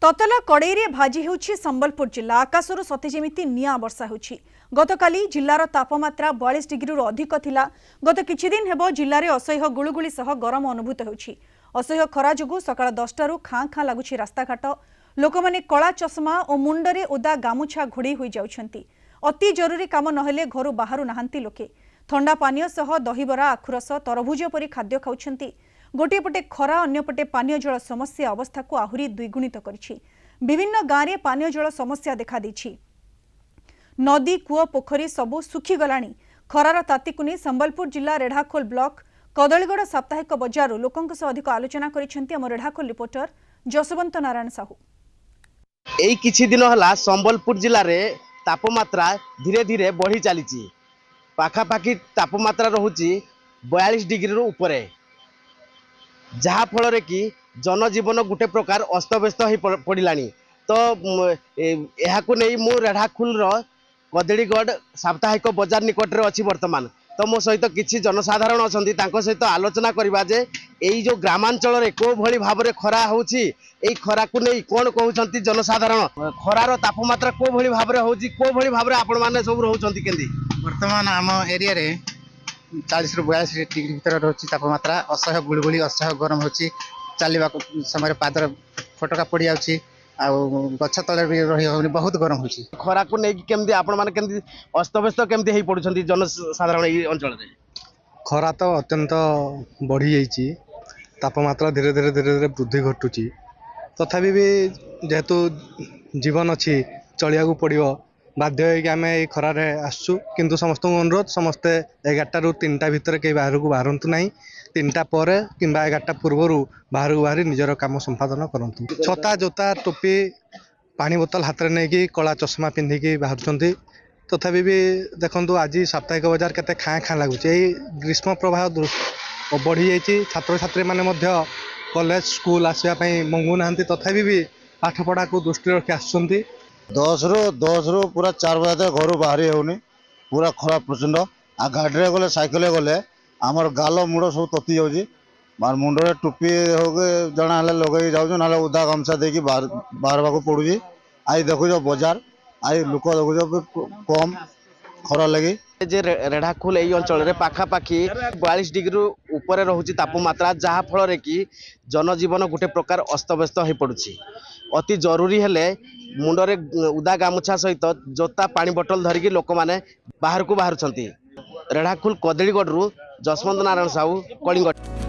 ततला कड़े भाजी होछि संबलपुर जिला आकाशर सते जेमिति निया वर्षा होछि। गतकाली जिल्लार तापमात्रा 42 डिग्री अधिक थिला। गत किछि दिन हेबो जिल्लारे असह्य गुळुगुळी सह गरम अनुभूत होछि। असह्य खरा जोगु सकाळ 10टारू खाँ खाँ लागुछि रास्ताघाट। लोकमाने कला चश्मा और मुंडरे ओदा गामुछा घोड़ी होई जाउछंती। अति जरूरी काम नहेले घरु बाहरु नाहांती लोके। ठंडा पानीय सह दहीबरा आखुरस तरभुज परी खाद्य खाउछंती। गोटे पटे खरा अन्यपटे पानीय जल समस्या अवस्था को आहुरी द्विगुणित करिछि। विभिन्न गाँव में पानीय जल समस्या देखा देछि। नदी कूଅ पोखरी सबु सुखी गलानी। खरार तातीकु नहीं संबलपुर जिला रेढ़ाखोल ब्लॉक कदलीगढ़ साप्ताहिक बजार लोकों सह अधिक आलोचना करिसेंती आम रेढ़ाखोल रिपोर्टर जसवंत नारायण साहू। एई किछि दिन हला संबलपुर जिल्ला रे तापमात्रा धीरे धीरे बढ़ी चली। पाखापाखि तापमात्रा रहुची 42 डिग्री उपरे, जहा फल कि जनजीवन गोटे प्रकार अस्तव्यस्त हो पड़ानी। तो यह नहीं मु रेढ़ाखोल कदलीगढ़ साप्ताहिक बजार निकट में अच्छी वर्तमान। तो मो सहित किसी जनसाधारण अच्छा सहित आलोचना करवा जे यही जो ग्रामांचल रे को भली भाव में खरा होची, खरा को नहीं कौन कहते जनसाधारण खरार तापमात्रा को भली भाव में होची, को भली भाव में आपण माने सब रहउछंती केंदी। वर्तमान आम एरिया रे 40 ରୁ 42 डिग्री भीतर रही तापमात्रा। असह्य गुळगुळी असह्य गरम होची। चलवा समय पादर फटका पड़ जाऊँगी गछ तले भी रही होनी, बहुत गरम होची। खरा को नहीं केमती आपण माने केमती अस्तव्यस्त केमती हे पड़ुछंती जनसाधारण ई अंचल रे। खरा तो अत्यंत बढ़ी जाइए। तापमात्रा धीरे धीरे वृद्धि घटुची। तथापि भी जेहेतु जीवन अच्छी चलिया को पड़ो बाध्य आम ये खरार आसु। किंतु समस्त अनुरोध समस्ते 11टा ରୁ 3ଟା भितर कहीं बाहर को बाहरतु ना। 3टा पर कि 11टा पूर्वर बाहर को बाहरी निजर काम संपादन करूँ। छता जोता टोपी पानी बोतल हाथ में नहीं कला चश्मा पिंधिकी बाहर। तथापि भी देखु आज साप्ताहिक बजार केते खाँ खाँ लगुच। ग्रीष्म प्रवाह बढ़ी जाइए। छात्र छात्री मैंने कॉलेज स्कूल आसवाई मंगू ना। तथापि भी पाठपढ़ा को दृष्टि रखी आसुँच। 10 ରୁ पूरा 4 बजे घर बाहरी होनी। पूरा खरा प्रचंड। आ गाड़ी गले साइकिल गले आमर गाल मुड़ सब तती जाऊँगी। मार मुंडे टोपी हो जना लगे जाऊँ ना उदा गामछा देकी बाहर पड़ू। आई देखुच बजार आई लोक देखुच कम खरा लगी। जे रेढ़ाखोल यही अंचल में पाखापाखि 42 डिग्री उपरे रहुची तापमात्रा, जहा फल कि जनजीवन गोटे प्रकार अस्तव्यस्त हो पड़ुछि। अति जरूरी हेले मुंडरे उदा गामुछा सहित जोता पानी बोतल धरिकी लोक माने बाहर को बाहर। रेढ़ाखोल कदलीगढ़ जसवंत नारायण साहू, कलिंगढ़।